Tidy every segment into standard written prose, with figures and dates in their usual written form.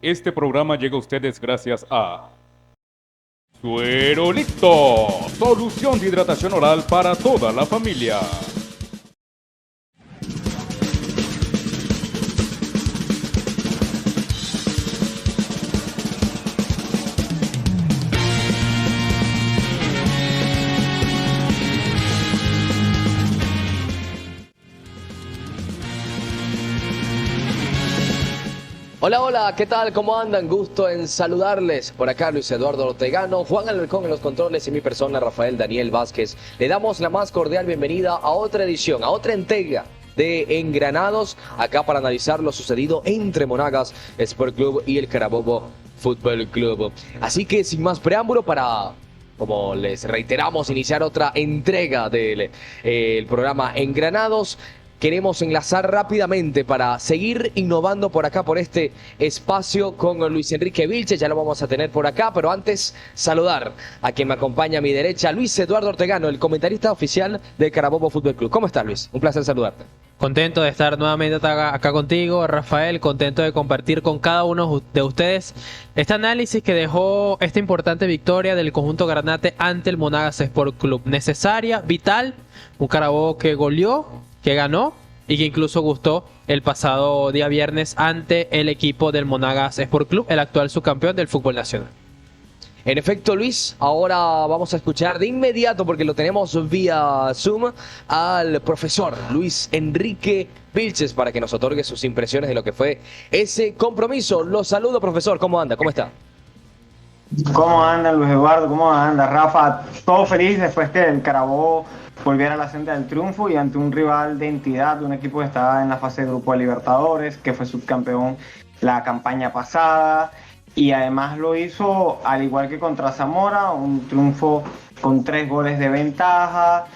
Este programa llega a ustedes gracias a Suerolito, solución de hidratación oral para toda la familia. Hola, hola, ¿qué tal? ¿Cómo andan? Gusto en saludarles. Por acá Luis Eduardo Ortegano, Juan Alarcón en los controles y mi persona Rafael Daniel Vázquez. Le damos la más cordial bienvenida a otra edición, a otra entrega de Engranados, acá para analizar lo sucedido entre Monagas Sport Club y el Carabobo Fútbol Club. Así que sin más preámbulo, para, como les reiteramos, iniciar otra entrega del el programa Engranados, queremos enlazar rápidamente para seguir innovando por acá, por este espacio con Luis Enrique Vilches. Ya lo vamos a tener por acá, pero antes saludar a quien me acompaña a mi derecha, Luis Eduardo Ortegano, el comentarista oficial del Carabobo Fútbol Club. ¿Cómo estás, Luis? Un placer saludarte. Contento de estar nuevamente acá contigo, Rafael, contento de compartir con cada uno de ustedes este análisis que dejó esta importante victoria del conjunto granate ante el Monagas Sport Club. Necesaria, vital, un Carabobo que goleó, que ganó y que incluso gustó el pasado día viernes ante el equipo del Monagas Sport Club, el actual subcampeón del fútbol nacional. En efecto, Luis, ahora vamos a escuchar de inmediato, porque lo tenemos vía Zoom, al profesor Luis Enrique Vilches para que nos otorgue sus impresiones de lo que fue ese compromiso. Los saludo, profesor. ¿Cómo anda? ¿Cómo está? ¿Cómo anda Luis Eduardo? ¿Cómo anda Rafa? Todo feliz después que el Carabobo volviera a la senda del triunfo y ante un rival de entidad, de un equipo que estaba en la fase de grupo de Libertadores, que fue subcampeón la campaña pasada, y además lo hizo al igual que contra Zamora, un triunfo con 3 goles de ventaja,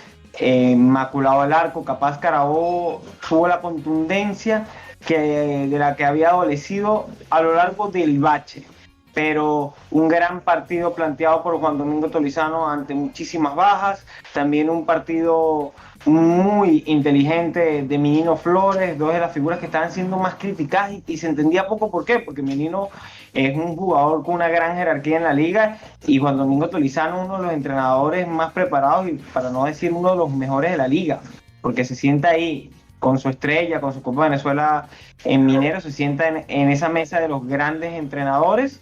maculado el arco. Capaz Carabobo tuvo la contundencia de la que había adolecido a lo largo del bache, pero un gran partido planteado por Juan Domingo Tolizano ante muchísimas bajas. También un partido muy inteligente de Menino Flores, dos de las figuras que estaban siendo más criticadas, y se entendía poco por qué, porque Menino es un jugador con una gran jerarquía en la liga, y Juan Domingo Tolizano, uno de los entrenadores más preparados y para no decir uno de los mejores de la liga, porque se sienta ahí con su estrella, con su Copa de Venezuela en Minero, se sienta en esa mesa de los grandes entrenadores.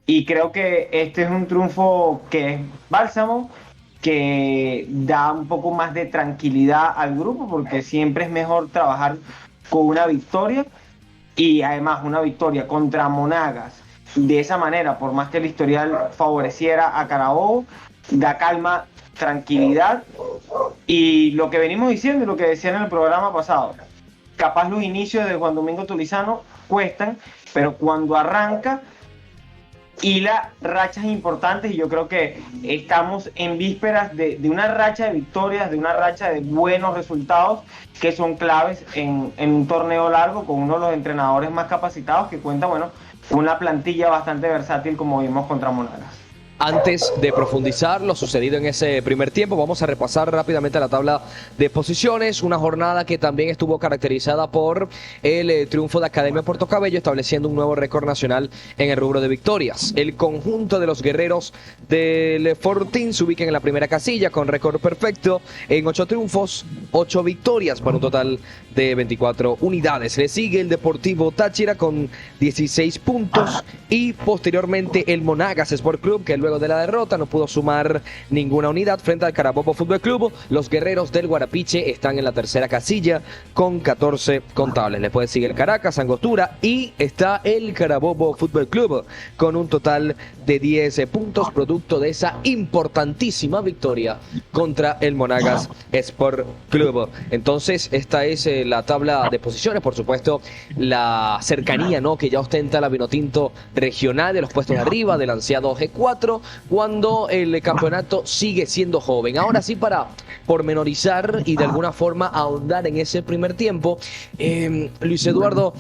Y creo que este es un triunfo que es bálsamo, que da un poco más de tranquilidad al grupo, porque siempre es mejor trabajar con una victoria, y además una victoria contra Monagas de esa manera, por más que el historial favoreciera a Carabobo, da calma, tranquilidad, y lo que venimos diciendo y lo que decían en el programa pasado, capaz los inicios de Juan Domingo Tolizano cuestan, pero cuando arranca y las rachas importantes, y yo creo que estamos en vísperas de una racha de victorias, de una racha de buenos resultados que son claves en un torneo largo, con uno de los entrenadores más capacitados, que cuenta, bueno, una plantilla bastante versátil, como vimos contra Monagas. Antes de profundizar lo sucedido en ese primer tiempo, vamos a repasar rápidamente la tabla de posiciones. Una jornada que también estuvo caracterizada por el triunfo de Academia Puerto Cabello, estableciendo un nuevo récord nacional en el rubro de victorias. El conjunto de los guerreros del Fortín se ubican en la primera casilla con récord perfecto en 8 triunfos, 8 victorias para un total de 24 unidades. Le sigue el Deportivo Táchira con 16 puntos y posteriormente el Monagas Sport Club, que luego de la derrota no pudo sumar ninguna unidad frente al Carabobo Fútbol Club. Los guerreros del Guarapiche están en la tercera casilla con 14 contables. Después sigue el Caracas, Angostura, y está el Carabobo Fútbol Club con un total de 10 puntos, producto de esa importantísima victoria contra el Monagas Sport Club. Entonces, esta es la tabla de posiciones. Por supuesto, la cercanía, ¿no?, que ya ostenta la Vinotinto regional de los puestos de arriba, del ansiado G4, cuando el campeonato sigue siendo joven. Ahora sí, para pormenorizar y de alguna forma ahondar en ese primer tiempo, Luis Eduardo,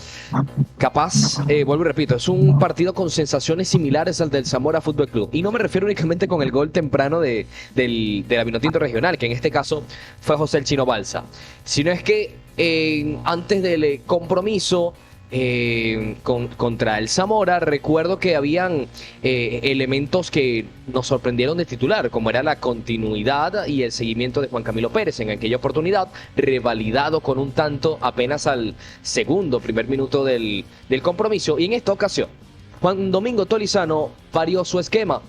capaz, vuelvo y repito, es un partido con sensaciones similares al del Zamora Fútbol Club, y no me refiero únicamente con el gol temprano de la Vinotinto regional, que en este caso fue José el Chino Balsa, sino es que antes del compromiso contra el Zamora. Recuerdo que habían elementos que nos sorprendieron de titular, como era la continuidad y el seguimiento de Juan Camilo Pérez en aquella oportunidad, revalidado con un tanto apenas al primer minuto del compromiso. Y en esta ocasión, Juan Domingo Tolizano varió su esquema.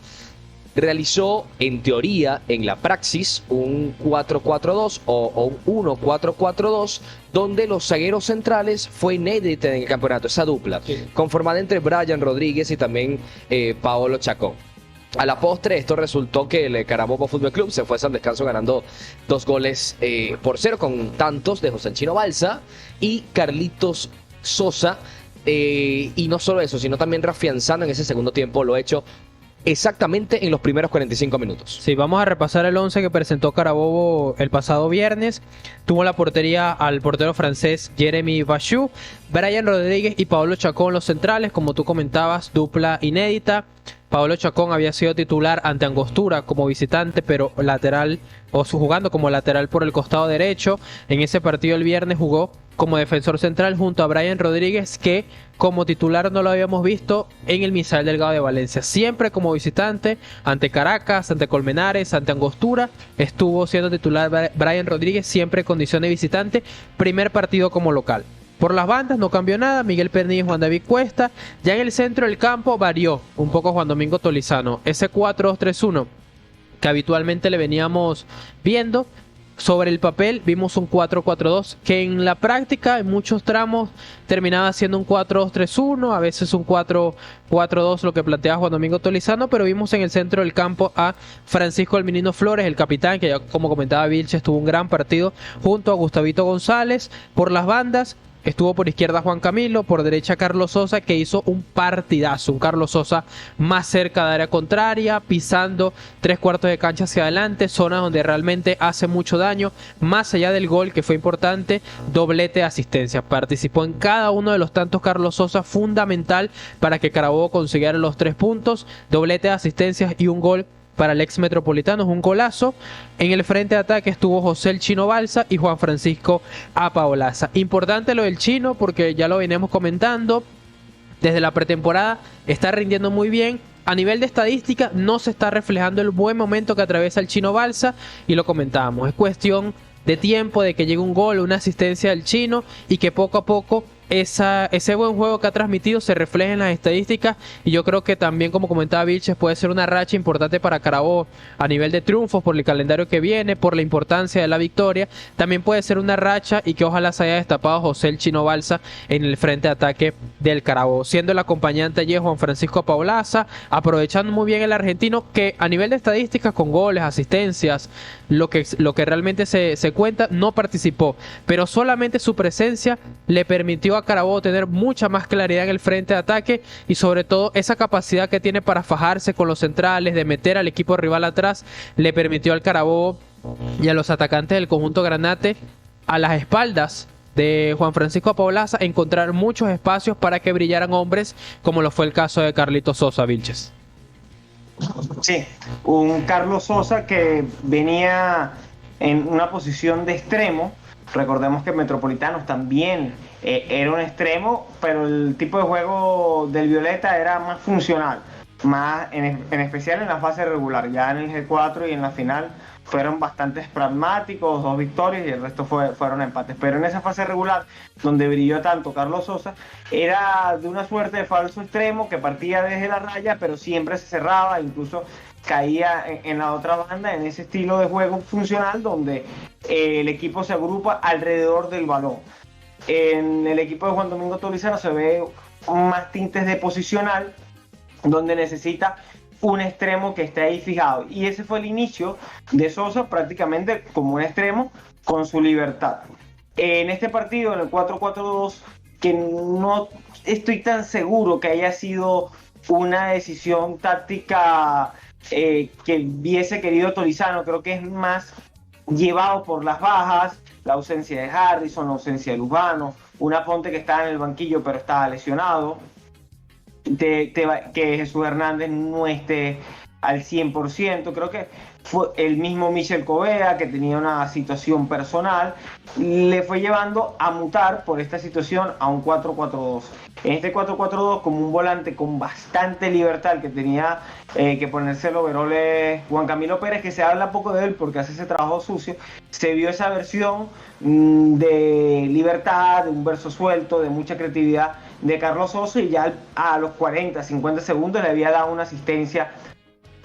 Realizó, en teoría, en la praxis, un 4-4-2 o un 1-4-4-2, donde los zagueros centrales fue inédita en el campeonato, esa dupla, conformada entre Brian Rodríguez y también Paolo Chacón. A la postre, esto resultó que el Carabobo Fútbol Club se fue al descanso ganando 2-0 con tantos de José Chino Balsa y Carlitos Sosa. Y no solo eso, sino también reafianzando en ese segundo tiempo lo hecho exactamente en los primeros 45 minutos. Sí, vamos a repasar el 11 que presentó Carabobo el pasado viernes. Tuvo la portería al portero francés Jeremy Bachou, Brian Rodríguez y Paolo Chacón los centrales, como tú comentabas, dupla inédita. Paolo Chacón había sido titular ante Angostura como visitante, pero lateral, jugando como lateral por el costado derecho. En ese partido el viernes jugó como defensor central junto a Brian Rodríguez, que como titular no lo habíamos visto en el Misael Delgado de Valencia. Siempre como visitante ante Caracas, ante Colmenares, ante Angostura, estuvo siendo titular Brian Rodríguez, siempre en condición de visitante. Primer partido como local. Por las bandas no cambió nada, Miguel Pernilla y Juan David Cuesta. Ya en el centro del campo varió un poco Juan Domingo Tolizano. Ese 4-2-3-1 que habitualmente le veníamos viendo, sobre el papel vimos un 4-4-2 que en la práctica en muchos tramos terminaba siendo un 4-2-3-1, a veces un 4-4-2 lo que planteaba Juan Domingo Tolizano, pero vimos en el centro del campo a Francisco El Menino Flores, el capitán, que ya como comentaba Vilches tuvo un gran partido junto a Gustavito González. Por las bandas estuvo por izquierda Juan Camilo, por derecha Carlos Sosa, que hizo un partidazo. Un Carlos Sosa más cerca de área contraria, pisando 3/4 de cancha hacia adelante, zona donde realmente hace mucho daño. Más allá del gol, que fue importante, doblete de asistencia. Participó en cada uno de los tantos Carlos Sosa, fundamental para que Carabobo consiguiera los 3 puntos. Doblete de asistencias y un gol para el ex Metropolitano, es un golazo. En el frente de ataque estuvo José el Chino Balsa y Juan Francisco Apaolaza. Importante lo del Chino porque ya lo venimos comentando desde la pretemporada, está rindiendo muy bien. A nivel de estadística no se está reflejando el buen momento que atraviesa el Chino Balsa y lo comentábamos, es cuestión de tiempo, de que llegue un gol, una asistencia del Chino y que poco a poco ese buen juego que ha transmitido se refleja en las estadísticas. Y yo creo que también, como comentaba Vilches, puede ser una racha importante para Carabobo a nivel de triunfos por el calendario que viene, por la importancia de la victoria. También puede ser una racha y que ojalá se haya destapado José el Chino Balsa en el frente de ataque del Carabobo, siendo el acompañante allí Juan Francisco Paulaza, aprovechando muy bien el argentino, que a nivel de estadísticas con goles, asistencias, lo que realmente se cuenta, no participó, pero solamente su presencia le permitió a Carabobo tener mucha más claridad en el frente de ataque y sobre todo esa capacidad que tiene para fajarse con los centrales, de meter al equipo rival atrás, le permitió al Carabobo y a los atacantes del conjunto Granate, a las espaldas de Juan Francisco Apaolaza, encontrar muchos espacios para que brillaran hombres, como lo fue el caso de Carlitos Sosa. Vilches. Sí, un Carlos Sosa que venía en una posición de extremo. Recordemos que Metropolitanos también era un extremo, pero el tipo de juego del Violeta era más funcional, más en especial en la fase regular. Ya en el G4 y en la final fueron bastante pragmáticos, 2 victorias y el resto fueron empates. Pero en esa fase regular, donde brilló tanto Carlos Sosa, era de una suerte de falso extremo que partía desde la raya, pero siempre se cerraba, incluso caía en la otra banda, en ese estilo de juego funcional donde el equipo se agrupa alrededor del balón. En el equipo de Juan Domingo Tolizano se ve más tintes de posicional, donde necesita un extremo que esté ahí fijado, y ese fue el inicio de Sosa, prácticamente como un extremo con su libertad. En este partido, en el 4-4-2, que no estoy tan seguro que haya sido una decisión táctica que hubiese querido Tolizano, creo que es más llevado por las bajas, la ausencia de Harrison, la ausencia de Lujano, una Ponte que estaba en el banquillo pero estaba lesionado, que Jesús Hernández no esté al 100%. Creo que fue el mismo Michel Covea, que tenía una situación personal, le fue llevando a mutar por esta situación a un 4-4-2. En este 4-4-2, como un volante con bastante libertad, que tenía que ponerse el overall Juan Camilo Pérez, que se habla poco de él porque hace ese trabajo sucio, se vio esa versión de libertad, de un verso suelto, de mucha creatividad de Carlos Sosa, y ya a los 40, 50 segundos le había dado una asistencia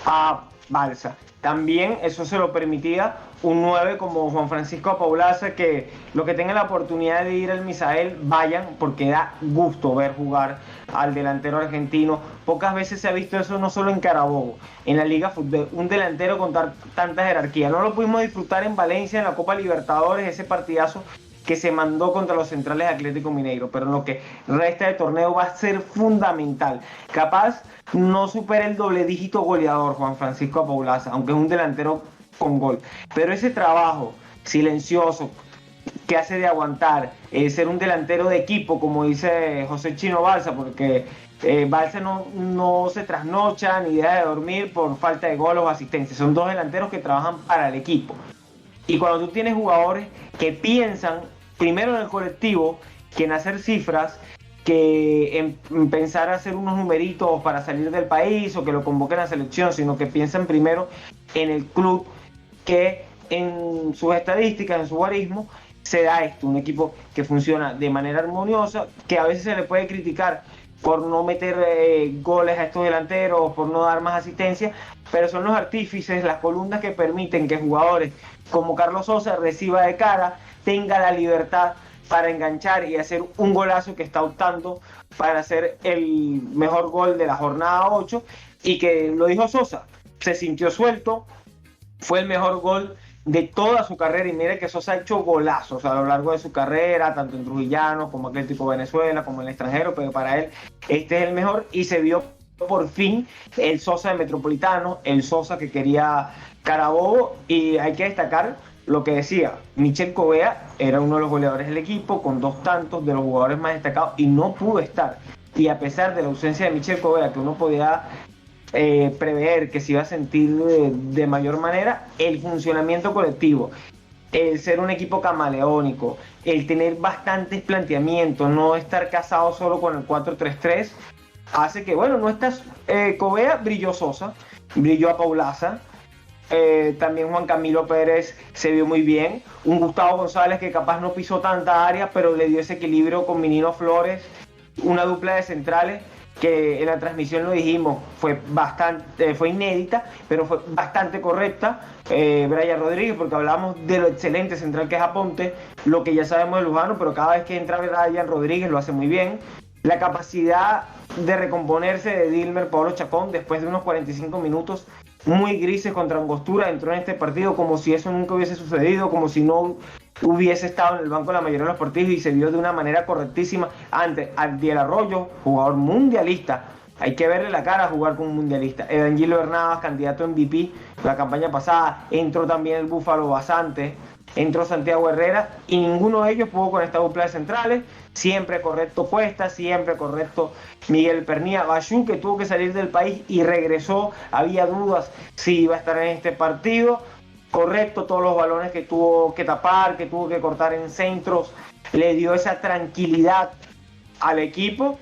a Balsa. También eso se lo permitía un 9 como Juan Francisco Apaulaza, que lo que tengan la oportunidad de ir al Misael, vayan, porque da gusto ver jugar al delantero argentino. Pocas veces se ha visto eso, no solo en Carabobo, en la Liga Fútbol, un delantero con tanta jerarquía. No lo pudimos disfrutar en Valencia, en la Copa Libertadores, ese partidazo que se mandó contra los Centrales Atlético Mineiro, pero en lo que resta de torneo va a ser fundamental. Capaz no supera el doble dígito goleador Juan Francisco Apaulaza, aunque es un delantero con gol, pero ese trabajo silencioso que hace de aguantar, ser un delantero de equipo, como dice José Chino Balsa, porque Balsa no se trasnocha ni deja de dormir por falta de gol o asistencia. Son dos delanteros que trabajan para el equipo, y cuando tú tienes jugadores que piensan primero en el colectivo que en hacer cifras, que en pensar hacer unos numeritos para salir del país o que lo convoquen a la selección, sino que piensan primero en el club, que en sus estadísticas, en su guarismo, se da esto, un equipo que funciona de manera armoniosa, que a veces se le puede criticar por no meter goles a estos delanteros, por no dar más asistencia, pero son los artífices, las columnas que permiten que jugadores como Carlos Sosa reciba de cara, tenga la libertad para enganchar y hacer un golazo, que está optando para hacer el mejor gol de la jornada 8, y que lo dijo Sosa, se sintió suelto, fue el mejor gol de toda su carrera, y mire que Sosa ha hecho golazos a lo largo de su carrera, tanto en Trujillano como Atlético Venezuela, como en el extranjero, pero para él este es el mejor, y se vio por fin el Sosa de Metropolitano, el Sosa que quería Carabobo. Y hay que destacar lo que decía, Michel Covea era uno de los goleadores del equipo, con 2 tantos, de los jugadores más destacados, y no pudo estar, y a pesar de la ausencia de Michel Covea, que uno podía prever que se iba a sentir de mayor manera, el funcionamiento colectivo, el ser un equipo camaleónico, el tener bastantes planteamientos, no estar casado solo con el 4-3-3, hace que, bueno, no estás Covea, brilló Sosa, brilló Apaulaza, también Juan Camilo Pérez se vio muy bien, un Gustavo González que capaz no pisó tanta área, pero le dio ese equilibrio con Minino Flores, una dupla de centrales que en la transmisión lo dijimos, fue inédita, pero fue bastante correcta. Brian Rodríguez, porque hablamos de lo excelente central que es Aponte, lo que ya sabemos de Lujano, pero cada vez que entra Brian Rodríguez lo hace muy bien. La capacidad de recomponerse de Dilmer Pablo Chacón después de unos 45 minutos muy grises contra Angostura, entró en este partido como si eso nunca hubiese sucedido, como si no hubiese estado en el banco la mayoría de los partidos, y se vio de una manera correctísima ante Abdiel Arroyo, jugador mundialista. Hay que verle la cara a jugar con un mundialista. Evangelo Hernández, candidato a MVP la campaña pasada, entró también el Búfalo Basante, entró Santiago Herrera, y ninguno de ellos pudo con esta dupla de centrales. Siempre correcto Cuesta, siempre correcto Miguel Pernía. Bayú, que tuvo que salir del país y regresó, había dudas si iba a estar en este partido. Correcto, todos los balones que tuvo que tapar, que tuvo que cortar en centros, le dio esa tranquilidad al equipo.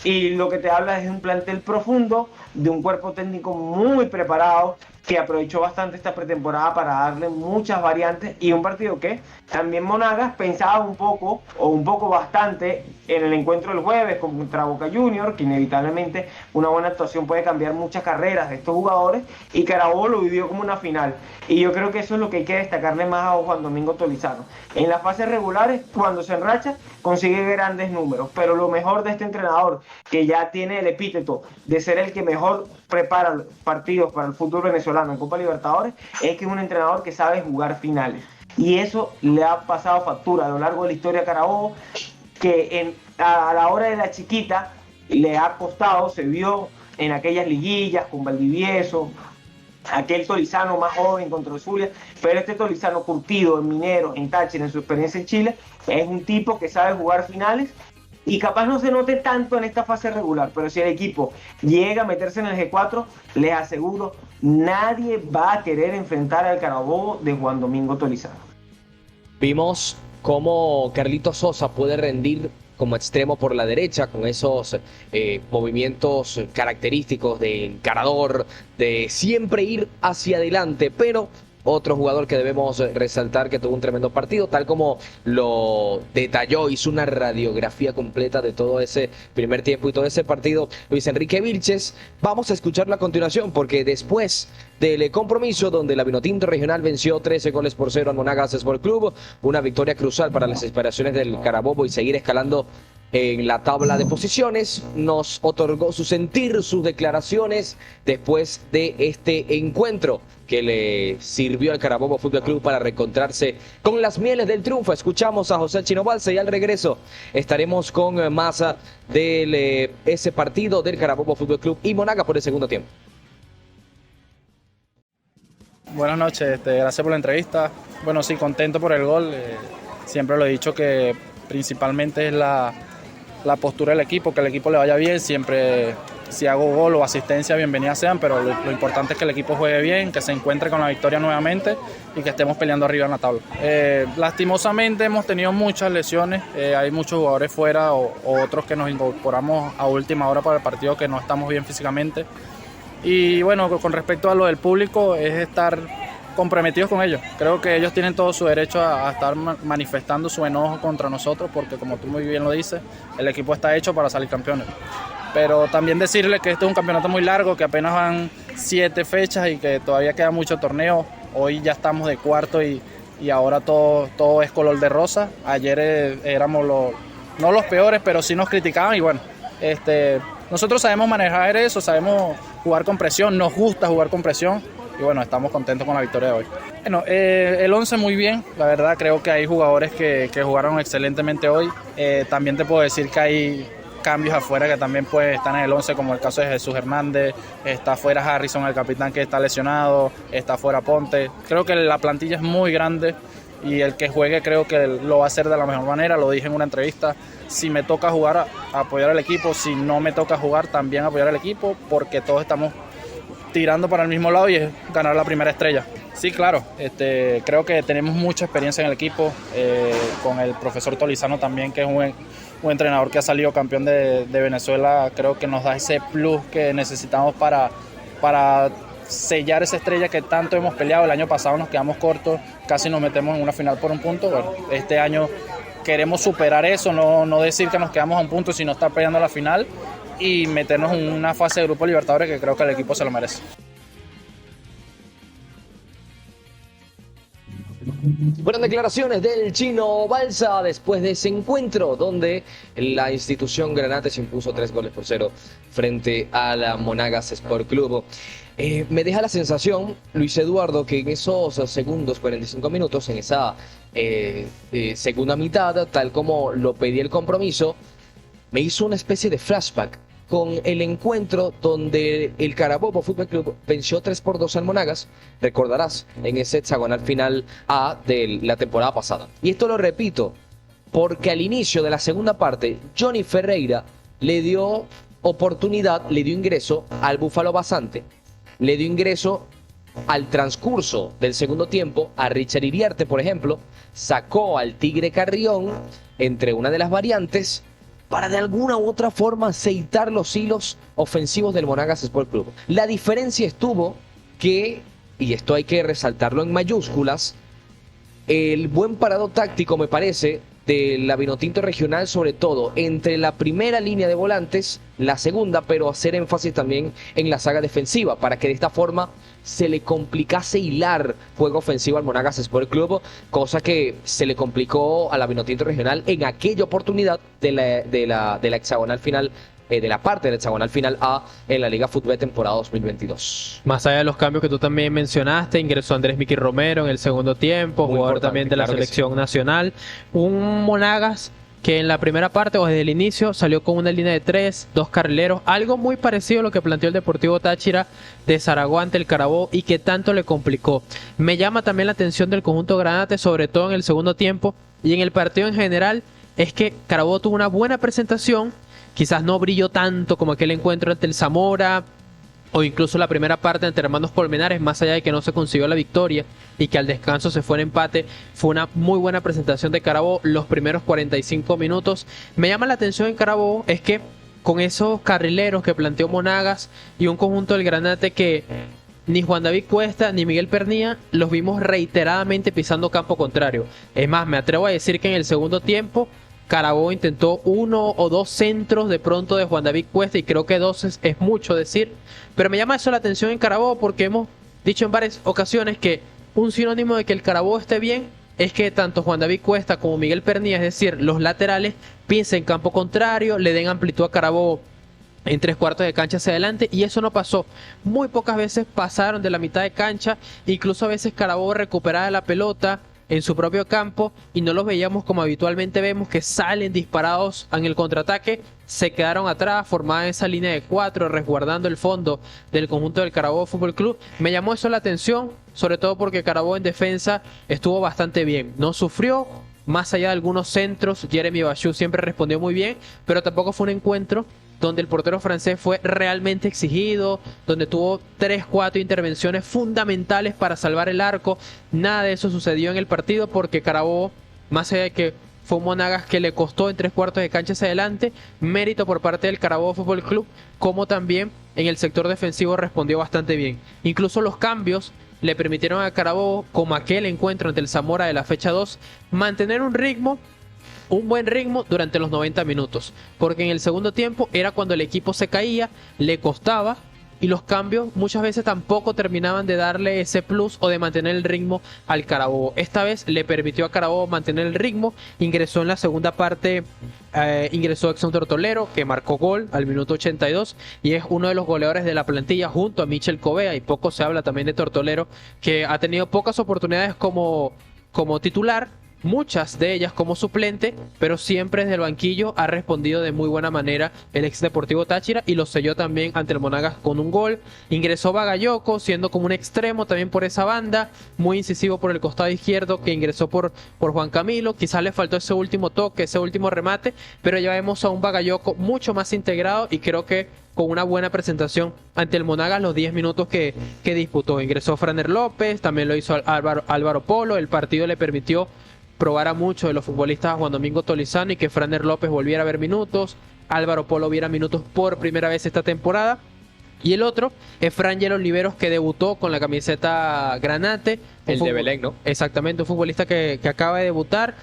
Y lo que te habla es de un plantel profundo, de un cuerpo técnico muy preparado, que aprovechó bastante esta pretemporada para darle muchas variantes, y un partido que también Monagas pensaba un poco bastante en el encuentro del jueves contra Boca Juniors, que inevitablemente una buena actuación puede cambiar muchas carreras de estos jugadores, y Carabobo lo vivió como una final, y yo creo que eso es lo que hay que destacarle más a Juan Domingo Tolizano. En las fases regulares, cuando se enracha, consigue grandes números, pero lo mejor de este entrenador, que ya tiene el epíteto de ser el que mejor prepara partidos para el fútbol venezolano en Copa Libertadores, es que es un entrenador que sabe jugar finales, y eso le ha pasado factura a lo largo de la historia a Carabobo, que a la hora de la chiquita le ha costado. Se vio en aquellas liguillas con Valdivieso, aquel Tolizano más joven contra el Zulia, pero este Tolizano curtido en Minero, en Táchira, en su experiencia en Chile, es un tipo que sabe jugar finales, y capaz no se note tanto en esta fase regular, pero si el equipo llega a meterse en el G4, les aseguro, nadie va a querer enfrentar al Carabobo de Juan Domingo Tolizano. Vimos cómo Carlitos Sosa puede rendir como extremo por la derecha con esos movimientos característicos de encarador, de siempre ir hacia adelante, pero otro jugador que debemos resaltar que tuvo un tremendo partido, tal como lo detalló, hizo una radiografía completa de todo ese primer tiempo y todo ese partido, Luis Enrique Vilches. Vamos a escucharlo a continuación, porque después del compromiso donde la Vinotinto Regional venció 13-0 al Monagas Sport Club, una victoria crucial para las aspiraciones del Carabobo y seguir escalando en la tabla de posiciones, nos otorgó su sentir, sus declaraciones después de este encuentro que le sirvió al Carabobo Fútbol Club para reencontrarse con las mieles del triunfo. Escuchamos a José Chino Balsa y al regreso estaremos con más de ese partido del Carabobo Fútbol Club y Monagas por el segundo tiempo. Buenas noches, gracias por la entrevista. Bueno, sí, contento por el gol. Siempre lo he dicho que principalmente es la postura del equipo, que el equipo le vaya bien. Siempre, si hago gol o asistencia, bienvenidas sean, pero lo importante es que el equipo juegue bien, que se encuentre con la victoria nuevamente y que estemos peleando arriba en la tabla. Lastimosamente hemos tenido muchas lesiones, hay muchos jugadores fuera o otros que nos incorporamos a última hora para el partido que no estamos bien físicamente. Y bueno, con respecto a lo del público, es estar comprometidos con ellos. Creo que ellos tienen todo su derecho a estar manifestando su enojo contra nosotros, porque como tú muy bien lo dices, el equipo está hecho para salir campeones. Pero también decirles que este es un campeonato muy largo, que apenas van 7 fechas y que todavía queda mucho torneo. Hoy ya estamos de cuarto y ahora todo es color de rosa. Ayer éramos no los peores, pero sí nos criticaban y bueno, nosotros sabemos manejar eso, sabemos jugar con presión, nos gusta jugar con presión y bueno, estamos contentos con la victoria de hoy. Bueno, el 11 muy bien, la verdad creo que hay jugadores que jugaron excelentemente hoy. También te puedo decir que hay cambios afuera que también pues están en el 11, como el caso de Jesús Hernández, está fuera Harrison, el capitán, que está lesionado, está fuera Ponte. Creo que la plantilla es muy grande y el que juegue creo que lo va a hacer de la mejor manera. Lo dije en una entrevista, si me toca jugar, apoyar al equipo; si no me toca jugar, también apoyar al equipo, porque todos estamos tirando para el mismo lado y es ganar la primera estrella. Sí, claro, creo que tenemos mucha experiencia en el equipo, con el profesor Tolizano también, que es un entrenador que ha salido campeón de Venezuela. Creo que nos da ese plus que necesitamos para sellar esa estrella que tanto hemos peleado. El año pasado nos quedamos cortos, casi nos metemos en una final por un punto. Bueno, este año queremos superar eso, no decir que nos quedamos a un punto, sino estar peleando la final y meternos en una fase de Grupo Libertadores que creo que el equipo se lo merece. Buenas declaraciones del Chino Balsa después de ese encuentro donde la institución Granate se impuso 3-0 frente a la Monagas Sport Club. Me deja la sensación, Luis Eduardo, que en esos segundos, 45 minutos, en esa segunda mitad, tal como lo pedía el compromiso, me hizo una especie de flashback con el encuentro donde el Carabobo Fútbol Club venció 3-2 al Monagas, recordarás, en ese hexagonal final A de la temporada pasada. Y esto lo repito, porque al inicio de la segunda parte, Johnny Ferreira le dio oportunidad, le dio ingreso al Búfalo Basante, le dio ingreso al transcurso del segundo tiempo a Richard Iriarte, por ejemplo, sacó al Tigre Carrión entre una de las variantes para de alguna u otra forma aceitar los hilos ofensivos del Monagas Sport Club. La diferencia estuvo que, y esto hay que resaltarlo en mayúsculas, el buen parado táctico, me parece, de la Vinotinto Regional, sobre todo entre la primera línea de volantes, la segunda, pero hacer énfasis también en la saga defensiva, para que de esta forma se le complicase hilar juego ofensivo al Monagas Sport Club, cosa que se le complicó a la Vinotinto Regional en aquella oportunidad de la hexagonal final, de la parte del hexagonal final A en la Liga Fútbol temporada 2022. Más allá de los cambios que tú también mencionaste, ingresó Andrés Miki Romero en el segundo tiempo, Muy jugador importante, también de la claro que selección nacional. Un Monagas que en la primera parte o desde el inicio salió con una línea de 3, 2 carrileros, algo muy parecido a lo que planteó el Deportivo Táchira de Zaragoza ante el Carabobo y que tanto le complicó. Me llama también la atención del conjunto Granate, sobre todo en el segundo tiempo y en el partido en general, es que Carabobo tuvo una buena presentación, quizás no brilló tanto como aquel encuentro ante el Zamora o incluso la primera parte ante Hermanos Colmenares, más allá de que no se consiguió la victoria y que al descanso se fue en empate. Fue una muy buena presentación de Carabobo los primeros 45 minutos. Me llama la atención en Carabobo es que con esos carrileros que planteó Monagas y un conjunto del Granate que ni Juan David Cuesta ni Miguel Pernía los vimos reiteradamente pisando campo contrario. Es más, me atrevo a decir que en el segundo tiempo Carabobo intentó 1 o 2 centros de pronto de Juan David Cuesta, y creo que 2 es mucho decir, pero me llama eso la atención en Carabobo porque hemos dicho en varias ocasiones que un sinónimo de que el Carabobo esté bien es que tanto Juan David Cuesta como Miguel Pernía, es decir, los laterales, piensen en campo contrario, le den amplitud a Carabobo en 3/4 de cancha hacia adelante, y eso no pasó. Muy pocas veces pasaron de la mitad de cancha, incluso a veces Carabobo recuperaba la pelota en su propio campo y no los veíamos como habitualmente vemos, que salen disparados en el contraataque. Se quedaron atrás, formada esa línea de 4, resguardando el fondo del conjunto del Carabobo Fútbol Club. Me llamó eso la atención, sobre todo porque Carabobo en defensa estuvo bastante bien, no sufrió. Más allá de algunos centros, Jeremy Bachou siempre respondió muy bien, pero tampoco fue un encuentro donde el portero francés fue realmente exigido, donde tuvo 3-4 intervenciones fundamentales para salvar el arco. Nada de eso sucedió en el partido porque Carabobo, más allá de que fue un Monagas que le costó en 3/4 de cancha hacia adelante, mérito por parte del Carabobo Fútbol Club, como también en el sector defensivo respondió bastante bien. Incluso los cambios le permitieron a Carabobo, como aquel encuentro ante el Zamora de la fecha 2, mantener un buen ritmo durante los 90 minutos, porque en el segundo tiempo era cuando el equipo se caía, le costaba, y los cambios muchas veces tampoco terminaban de darle ese plus o de mantener el ritmo al Carabobo. Esta vez le permitió a Carabobo mantener el ritmo, ingresó en la segunda parte, ingresó Exxon Tortolero, que marcó gol al minuto 82 y es uno de los goleadores de la plantilla junto a Michel Covea, y poco se habla también de Tortolero, que ha tenido pocas oportunidades como titular, muchas de ellas como suplente, pero siempre desde el banquillo ha respondido de muy buena manera el ex Deportivo Táchira, y lo selló también ante el Monagas con un gol. Ingresó Bagayoko siendo como un extremo también por esa banda, muy incisivo por el costado izquierdo, que ingresó por Juan Camilo. Quizás le faltó ese último toque, ese último remate, pero ya vemos a un Bagayoko mucho más integrado, y creo que con una buena presentación ante el Monagas los 10 minutos que disputó. Ingresó Franer López, también lo hizo Álvaro Polo. El partido le permitió probar a muchos de los futbolistas, a Juan Domingo Tolizano, y que Franer López volviera a ver minutos, Álvaro Polo viera minutos por primera vez esta temporada. Y el otro es Frangel Oliveros, que debutó con la camiseta Granate. El de Belén, ¿no? Exactamente, un futbolista que acaba de debutar.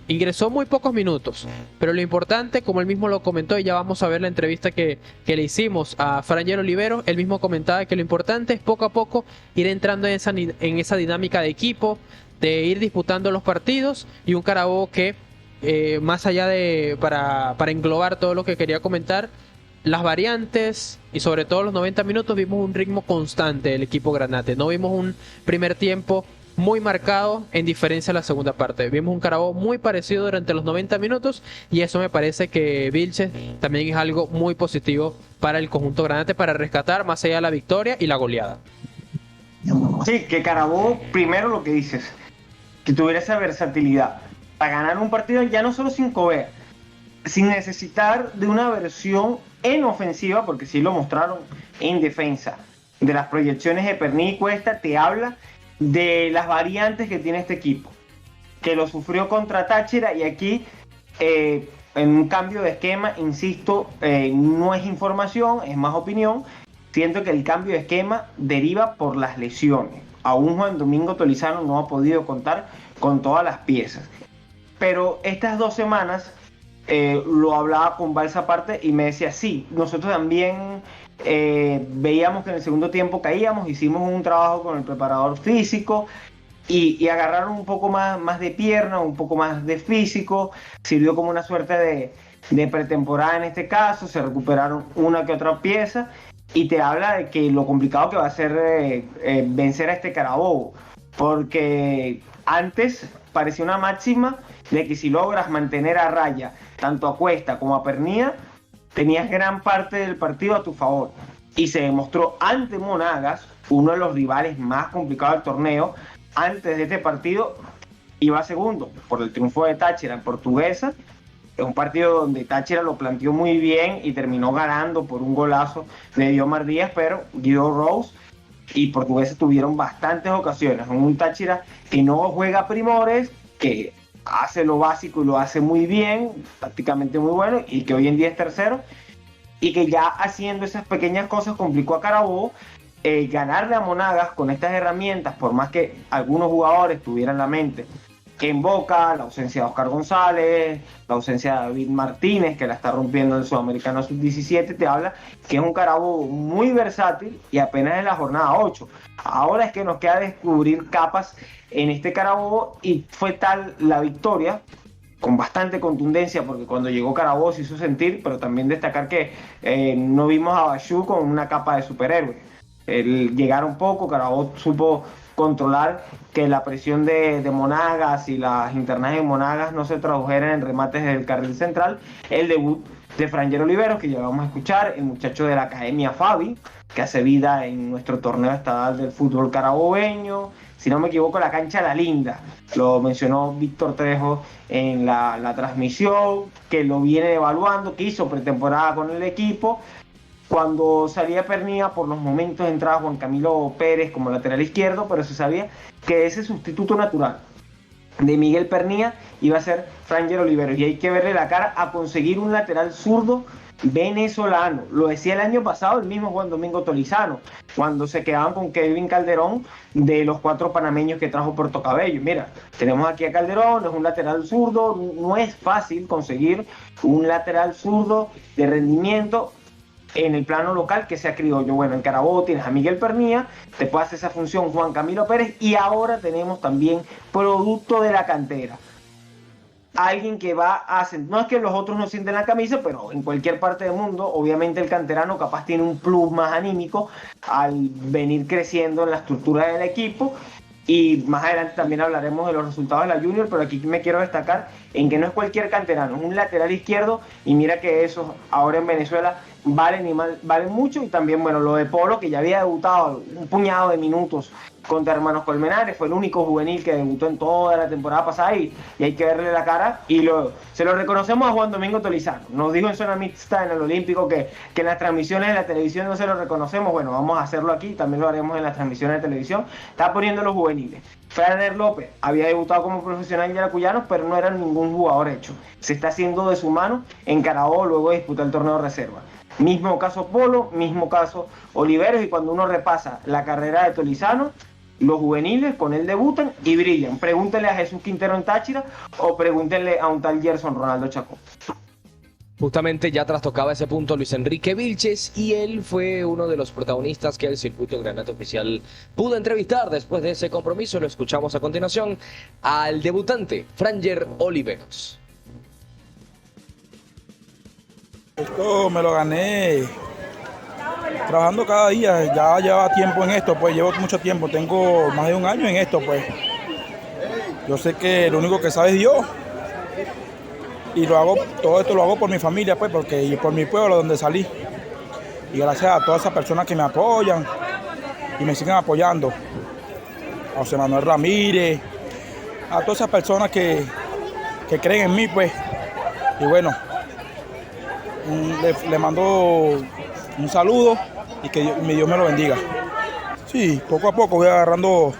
Ingresó muy pocos minutos, pero lo importante, como él mismo lo comentó, y ya vamos a ver la entrevista que le hicimos a Frangel Oliveros, él mismo comentaba que lo importante es poco a poco ir entrando en esa dinámica de equipo, de ir disputando los partidos, y un Carabobo que, más allá de, para englobar todo lo que quería comentar, las variantes y sobre todo los 90 minutos, vimos un ritmo constante del equipo Granate. No vimos un primer tiempo muy marcado en diferencia a la segunda parte. Vimos un Carabobo muy parecido durante los 90 minutos, y eso me parece que, Vilches, también es algo muy positivo para el conjunto Granate, para rescatar más allá de la victoria y la goleada. Sí, que Carabobo, primero lo que dices, que tuviera esa versatilidad para ganar un partido ya no solo sin Covea, sin necesitar de una versión en ofensiva, porque sí lo mostraron en defensa. De las proyecciones de Pernía y Cuesta, te habla de las variantes que tiene este equipo, que lo sufrió contra Táchira, y aquí en un cambio de esquema, insisto, no es información, es más opinión. Siento que el cambio de esquema deriva por las lesiones. Aún Juan Domingo Tolizano no ha podido contar con todas las piezas. Pero estas 2 semanas lo hablaba con Balsa aparte y me decía, sí, nosotros también veíamos que en el segundo tiempo caíamos, hicimos un trabajo con el preparador físico y agarraron un poco más de pierna, un poco más de físico, sirvió como una suerte de pretemporada en este caso, se recuperaron una que otra pieza, y te habla de que lo complicado que va a ser vencer a este Carabobo, porque antes parecía una máxima de que si logras mantener a raya tanto a Cuesta como a Pernía, tenías gran parte del partido a tu favor, y se demostró ante Monagas, uno de los rivales más complicados del torneo. Antes de este partido iba segundo por el triunfo de Táchira en Portuguesa, Es un partido donde Táchira lo planteó muy bien y terminó ganando por un golazo de Diomar Díaz, pero Guido Rose y Portugueses tuvieron bastantes ocasiones. Un Táchira que no juega primores, que hace lo básico y lo hace muy bien, tácticamente muy bueno, y que hoy en día es tercero, y que ya haciendo esas pequeñas cosas complicó a Carabobo. Ganarle a Monagas con estas herramientas, por más que algunos jugadores tuvieran la mente en Boca, la ausencia de Oscar González, la ausencia de David Martínez, que la está rompiendo en el Sudamericano Sub-17, te habla que es un Carabobo muy versátil y apenas en la jornada 8. Ahora es que nos queda descubrir capas en este Carabobo, y fue tal la victoria, con bastante contundencia, porque cuando llegó Carabobo se hizo sentir, pero también destacar que no vimos a Bachú con una capa de superhéroe. Llegaron poco, Carabobo supo controlar que la presión de Monagas y las internas de Monagas no se tradujeran en remates del carril central. El debut de Franger Oliveros, que ya vamos a escuchar, el muchacho de la Academia Fabi, que hace vida en nuestro torneo estatal del fútbol carabobeño. Si no me equivoco, la cancha La Linda, lo mencionó Víctor Trejo en la transmisión, que lo viene evaluando, que hizo pretemporada con el equipo. Cuando salía Pernía, por los momentos entraba Juan Camilo Pérez como lateral izquierdo, pero se sabía que ese sustituto natural de Miguel Pernía iba a ser Franger Oliveros, y hay que verle la cara a conseguir un lateral zurdo venezolano. Lo decía el año pasado el mismo Juan Domingo Tolizano, cuando se quedaban con Kevin Calderón, de los 4 panameños que trajo Puerto Cabello. Mira, tenemos aquí a Calderón, es un lateral zurdo, no es fácil conseguir un lateral zurdo de rendimiento en el plano local que sea criollo. Bueno, en Carabobo tienes a Miguel Pernía, te puede hacer esa función Juan Camilo Pérez, y ahora tenemos también producto de la cantera, alguien que va a hacer, no es que los otros no sienten la camisa, pero en cualquier parte del mundo, obviamente el canterano capaz tiene un plus más anímico al venir creciendo en la estructura del equipo. Y más adelante también hablaremos de los resultados de la Junior, pero aquí me quiero destacar en que no es cualquier canterano, es un lateral izquierdo, y mira que esos ahora en Venezuela valen mucho. Y también, bueno, lo de Polo, que ya había debutado un puñado de minutos contra Hermanos Colmenares, fue el único juvenil que debutó en toda la temporada pasada, y hay que verle la cara, y se lo reconocemos a Juan Domingo Tolizano. Nos dijo en zona mixta en el Olímpico que en las transmisiones de la televisión no se lo reconocemos. Bueno, vamos a hacerlo aquí, también lo haremos en las transmisiones de televisión. Está poniendo los juveniles. Ferner López había debutado como profesional en Yaracuyanos, pero no era ningún jugador hecho. Se está haciendo de su mano en Carabobo luego de disputar el torneo de reserva. Mismo caso Polo, mismo caso Oliveros, y cuando uno repasa la carrera de Tolizano, los juveniles con él debutan y brillan. Pregúntenle a Jesús Quintero en Táchira, o pregúntenle a un tal Gerson Ronaldo Chacón. Justamente ya trastocaba ese punto Luis Enrique Vilches, y él fue uno de los protagonistas que el circuito Granate Oficial pudo entrevistar después de ese compromiso. Lo escuchamos a continuación al debutante Franger Oliveros. Esto me lo gané trabajando cada día. Ya llevaba tiempo en esto, pues llevo mucho tiempo, tengo más de un año en esto, pues. Yo sé que lo único que sabe es Dios, y todo esto lo hago por mi familia, pues, y por mi pueblo donde salí. Y gracias a todas esas personas que me apoyan y me siguen apoyando. A José Manuel Ramírez, a todas esas personas que creen en mí, pues. Y bueno, le mando un saludo, y que Dios me lo bendiga. Sí, poco a poco voy agarrando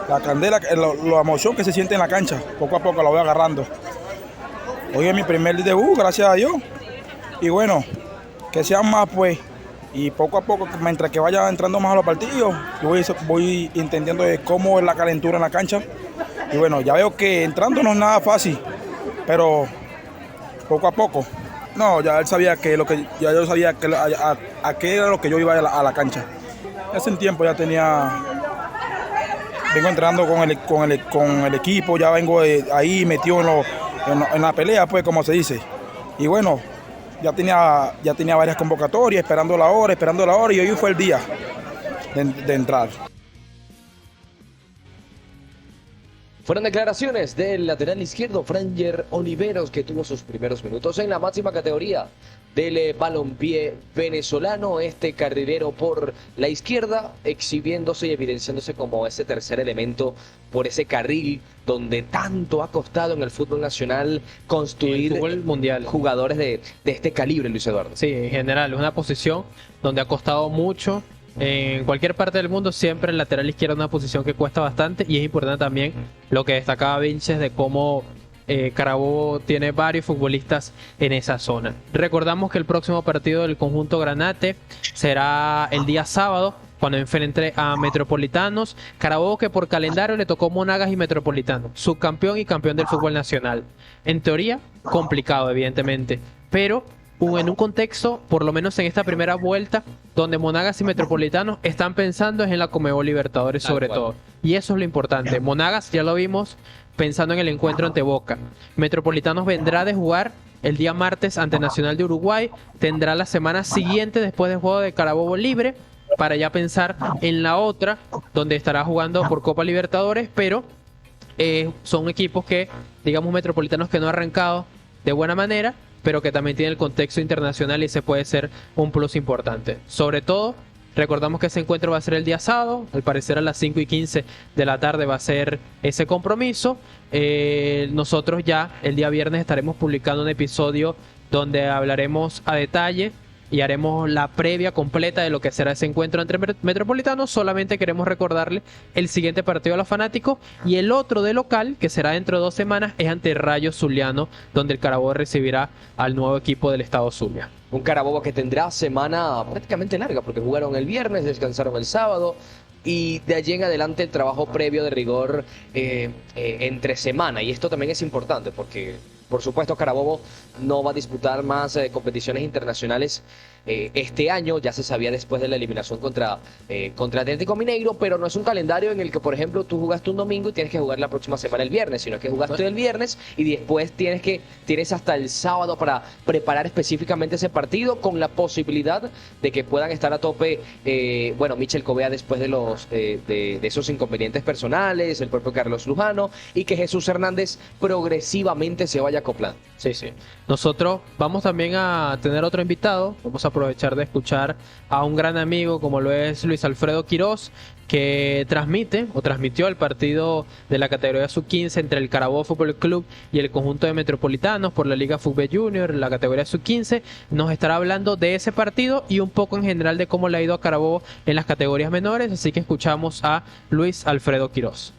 la candela, la emoción que se siente en la cancha. Poco a poco la voy agarrando. Hoy es mi primer debut, gracias a Dios. Y bueno, que sean más, pues. Y poco a poco, mientras que vaya entrando más a los partidos, voy entendiendo de cómo es la calentura en la cancha. Y bueno, ya veo que entrando no es nada fácil, pero poco a poco. No, ya él sabía yo sabía que a qué era lo que yo iba a la cancha. Hace un tiempo ya vengo entrenando con el equipo, ya vengo ahí metido en la pelea, pues, como se dice. Y bueno, ya tenía varias convocatorias, esperando la hora, y hoy fue el día de entrar. Fueron declaraciones del lateral izquierdo Franger Oliveros, que tuvo sus primeros minutos en la máxima categoría del balompié venezolano. Este carrilero por la izquierda, exhibiéndose y evidenciándose como ese tercer elemento por ese carril donde tanto ha costado en el fútbol nacional construir el fútbol mundial jugadores de este calibre, Luis Eduardo. Sí, en general, es una posición donde ha costado mucho. En cualquier parte del mundo siempre el lateral izquierdo es una posición que cuesta bastante, y es importante también lo que destacaba Vinches de cómo Carabobo tiene varios futbolistas en esa zona. Recordamos que el próximo partido del conjunto Granate será el día sábado, cuando enfrente a Metropolitanos. Carabobo, que por calendario le tocó Monagas y Metropolitanos, subcampeón y campeón del fútbol nacional. En teoría, complicado evidentemente, pero en un contexto, por lo menos en esta primera vuelta, donde Monagas y Metropolitanos están pensando en la Conmebol Libertadores sobre todo. Y eso es lo importante. Monagas, ya lo vimos, pensando en el encuentro ante Boca. Metropolitanos vendrá de jugar el día martes ante Nacional de Uruguay. Tendrá la semana siguiente, después del juego de Carabobo libre, para ya pensar en la otra, donde estará jugando por Copa Libertadores, pero son equipos que, digamos, Metropolitanos que no ha arrancado de buena manera, pero que también tiene el contexto internacional, y ese puede ser un plus importante. Sobre todo, recordamos que ese encuentro va a ser el día sábado, al parecer a las 5:15 de la tarde va a ser ese compromiso. Nosotros ya el día viernes estaremos publicando un episodio donde hablaremos a detalle y haremos la previa completa de lo que será ese encuentro entre Metropolitanos. Solamente queremos recordarle el siguiente partido a los fanáticos, y el otro de local, que será dentro de 2 semanas, es ante Rayo Zuliano, donde el Carabobo recibirá al nuevo equipo del estado Zulia. Un Carabobo que tendrá semana prácticamente larga, porque jugaron el viernes, descansaron el sábado, y de allí en adelante el trabajo previo de rigor entre semana. Y esto también es importante porque, por supuesto, Carabobo no va a disputar más competiciones internacionales este año. Ya se sabía después de la eliminación contra Atlético Mineiro, pero no es un calendario en el que, por ejemplo, tú jugaste un domingo y tienes que jugar la próxima semana el viernes, sino que jugaste el viernes y después tienes hasta el sábado para preparar específicamente ese partido, con la posibilidad de que puedan estar a tope, Michel Covea después de esos inconvenientes personales, el propio Carlos Lujano, y que Jesús Hernández progresivamente se vaya acoplando. Sí. Nosotros vamos también a tener otro invitado. Vamos a aprovechar de escuchar a un gran amigo como lo es Luis Alfredo Quirós, que transmitió el partido de la categoría sub-15 entre el Carabobo Fútbol Club y el conjunto de Metropolitanos por la Liga Fútbol Junior, la categoría sub-15. Nos estará hablando de ese partido y un poco en general de cómo le ha ido a Carabobo en las categorías menores. Así que escuchamos a Luis Alfredo Quirós.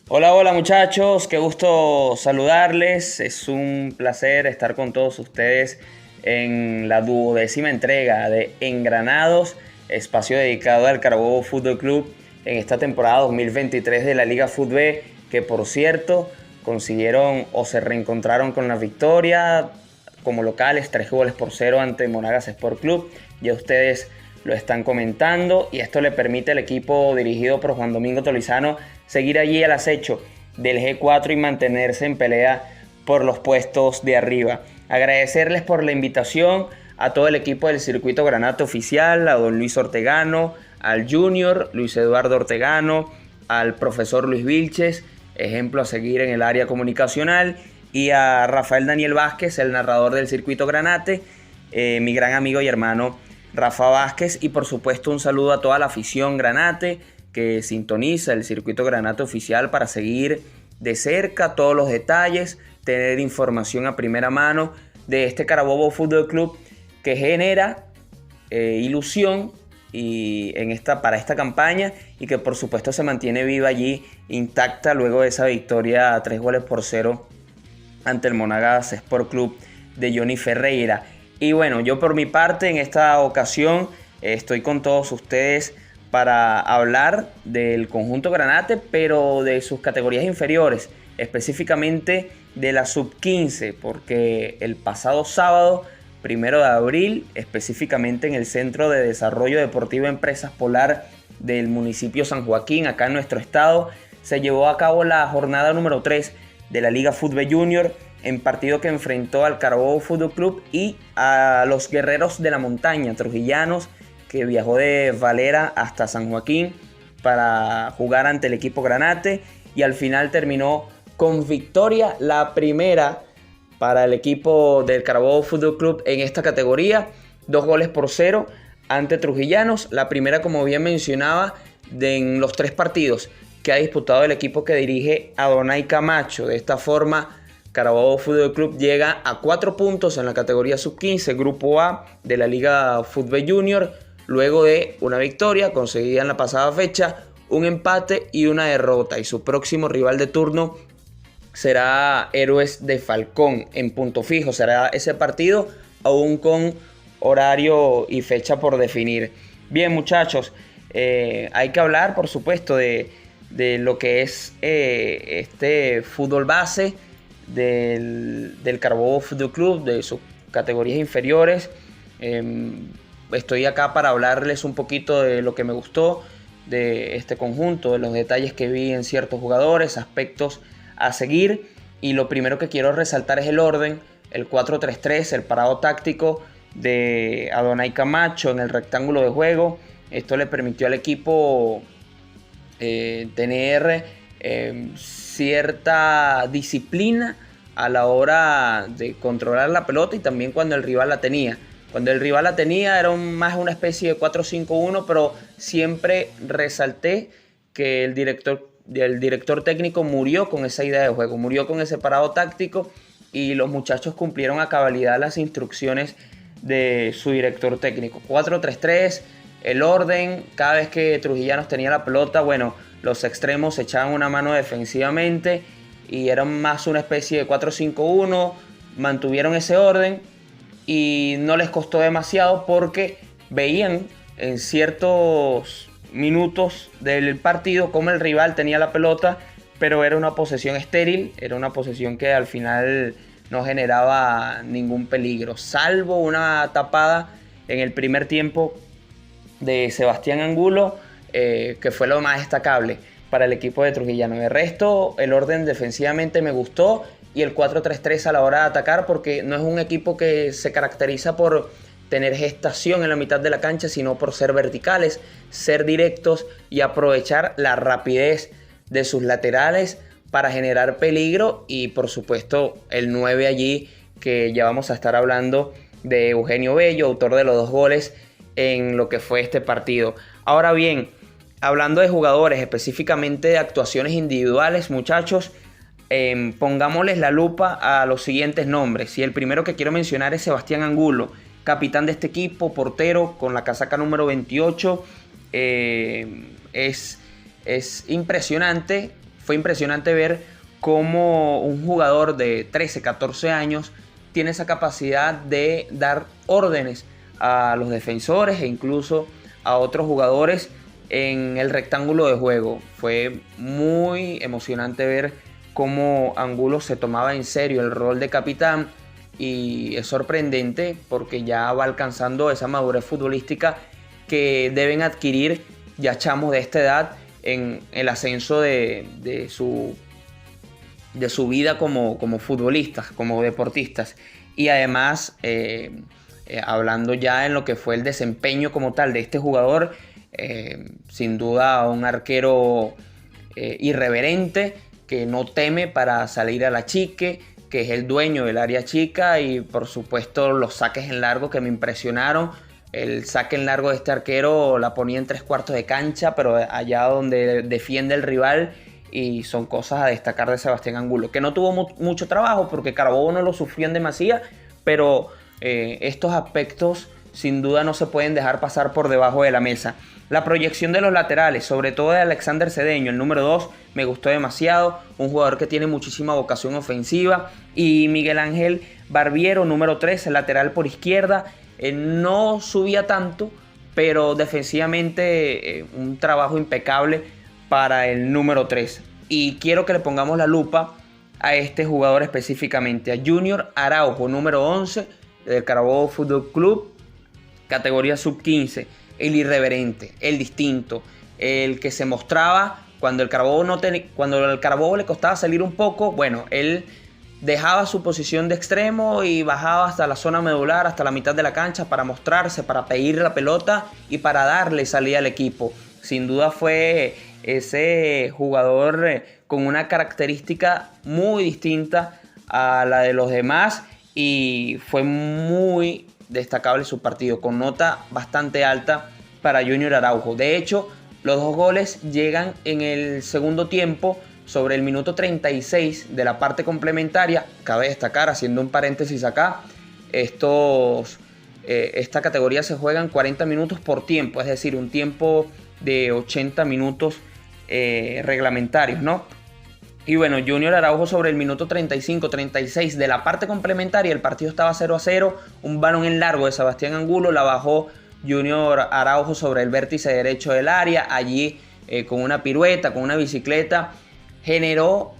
Hola muchachos, qué gusto saludarles. Es un placer estar con todos ustedes en la 12ª entrega de Engranados, espacio dedicado al Carabobo Fútbol Club en esta temporada 2023 de la Liga Fútbol, que por cierto consiguieron o se reencontraron con la victoria como locales, 3-0 ante Monagas Sport Club. Ya ustedes lo están comentando, y esto le permite al equipo dirigido por Juan Domingo Tolizano seguir allí al acecho del G4 y mantenerse en pelea por los puestos de arriba. Agradecerles por la invitación a todo el equipo del Circuito Granate Oficial, a don Luis Ortegano, al Junior Luis Eduardo Ortegano, al profesor Luis Vilches, ejemplo a seguir en el área comunicacional, y a Rafael Daniel Vázquez, el narrador del Circuito Granate, mi gran amigo y hermano Rafa Vázquez, y por supuesto un saludo a toda la afición Granate que sintoniza el Circuito Granate Oficial para seguir de cerca todos los detalles, tener información a primera mano de este Carabobo Fútbol Club, que genera ilusión para esta campaña, y que por supuesto se mantiene viva allí, intacta, luego de esa victoria 3-0 ante el Monagas Sport Club de Johnny Ferreira. Y bueno, yo por mi parte en esta ocasión estoy con todos ustedes para hablar del conjunto Granate, pero de sus categorías inferiores, específicamente de la sub-15, porque el pasado sábado, 1 de abril, específicamente en el Centro de Desarrollo Deportivo Empresas Polar del municipio San Joaquín, acá en nuestro estado, se llevó a cabo la jornada número 3 de la Liga Fútbol Junior, en partido que enfrentó al Carabobo Fútbol Club y a los Guerreros de la Montaña, trujillanos, que viajó de Valera hasta San Joaquín para jugar ante el equipo Granate y al final terminó con victoria, la primera para el equipo del Carabobo Fútbol Club en esta categoría, 2-0 ante Trujillanos, la primera, como bien mencionaba, en los 3 partidos que ha disputado el equipo que dirige Adonai Camacho. De esta forma, Carabobo Fútbol Club llega a 4 puntos en la categoría sub-15, Grupo A de la Liga Fútbol Junior, luego de una victoria conseguida en la pasada fecha, un empate y una derrota. Y su próximo rival de turno será Héroes de Falcón en punto fijo. Será ese partido aún con horario y fecha por definir. Bien, muchachos, hay que hablar, por supuesto, de lo que es este fútbol base del Carabobo Fútbol Club, de sus categorías inferiores. Estoy acá para hablarles un poquito de lo que me gustó de este conjunto, de los detalles que vi en ciertos jugadores, aspectos a seguir. Y lo primero que quiero resaltar es el orden, el 4-3-3, el parado táctico de Adonai Camacho en el rectángulo de juego. Esto le permitió al equipo tener cierta disciplina a la hora de controlar la pelota y también cuando el rival la tenía. Cuando el rival la tenía era más una especie de 4-5-1, pero siempre resalté que el director técnico murió con esa idea de juego, murió con ese parado táctico y los muchachos cumplieron a cabalidad las instrucciones de su director técnico. 4-3-3, el orden, cada vez que Trujillanos tenía la pelota, bueno, los extremos echaban una mano defensivamente y eran más una especie de 4-5-1, mantuvieron ese orden y no les costó demasiado porque veían en ciertos minutos del partido cómo el rival tenía la pelota, pero era una posesión estéril, era una posesión que al final no generaba ningún peligro, salvo una tapada en el primer tiempo de Sebastián Angulo, que fue lo más destacable para el equipo de Trujillano. De resto, el orden defensivamente me gustó y el 4-3-3 a la hora de atacar, porque no es un equipo que se caracteriza por tener gestación en la mitad de la cancha, sino por ser verticales, ser directos y aprovechar la rapidez de sus laterales para generar peligro. Y por supuesto el 9 allí, que ya vamos a estar hablando de Eugenio Bello, autor de los 2 goles en lo que fue este partido. Ahora bien, hablando de jugadores, específicamente de actuaciones individuales, muchachos, pongámosles la lupa a los siguientes nombres. Y el primero que quiero mencionar es Sebastián Angulo, capitán de este equipo, portero con la casaca número 28. Es impresionante, fue impresionante ver cómo un jugador de 13, 14 años tiene esa capacidad de dar órdenes a los defensores e incluso a otros jugadores en el rectángulo de juego. Fue muy emocionante ver cómo Angulo se tomaba en serio el rol de capitán y es sorprendente porque ya va alcanzando esa madurez futbolística que deben adquirir ya chamos de esta edad en el ascenso de su vida como futbolistas, como deportistas. Y además, hablando ya en lo que fue el desempeño como tal de este jugador, sin duda un arquero irreverente, que no teme para salir a la chique, que es el dueño del área chica, y por supuesto los saques en largo que me impresionaron. El saque en largo de este arquero la ponía en 3/4 de cancha, pero allá donde defiende el rival, y son cosas a destacar de Sebastián Angulo, que no tuvo mucho trabajo porque Carabobo no lo sufrió en demasía, pero estos aspectos sin duda no se pueden dejar pasar por debajo de la mesa. La proyección de los laterales, sobre todo de Alexander Cedeño, el número 2, me gustó demasiado, un jugador que tiene muchísima vocación ofensiva, y Miguel Ángel Barbiero, número 3, el lateral por izquierda, no subía tanto, pero defensivamente un trabajo impecable para el número 3. Y quiero que le pongamos la lupa a este jugador específicamente, a Junior Araujo, número 11 del Carabobo Fútbol Club, categoría sub-15. El irreverente, el distinto, el que se mostraba cuando el Carabobo le costaba salir un poco. Bueno, él dejaba su posición de extremo y bajaba hasta la zona medular, hasta la mitad de la cancha, para mostrarse, para pedir la pelota y para darle salida al equipo. Sin duda fue ese jugador con una característica muy distinta a la de los demás y fue muy destacable su partido, con nota bastante alta para Junior Araujo. De hecho, los 2 goles llegan en el segundo tiempo, sobre el minuto 36 de la parte complementaria. Cabe destacar, haciendo un paréntesis acá, esta categoría se juega en 40 minutos por tiempo, es decir, un tiempo de 80 minutos reglamentarios, ¿no? Y bueno, Junior Araujo sobre el minuto 35-36 de la parte complementaria, el partido estaba 0-0, un balón en largo de Sebastián Angulo, la bajó Junior Araujo sobre el vértice derecho del área, allí con una pirueta, con una bicicleta, generó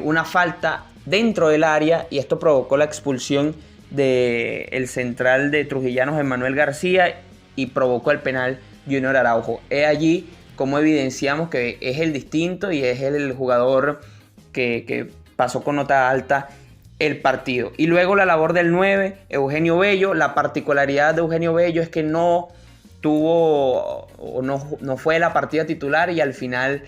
una falta dentro del área y esto provocó la expulsión del central de Trujillanos, Emmanuel García, y provocó el penal Junior Araujo. Es allí como evidenciamos que es el distinto y es el jugador que pasó con nota alta el partido. Y luego la labor del 9, Eugenio Bello. La particularidad de Eugenio Bello es que no tuvo o no fue la partida titular y al final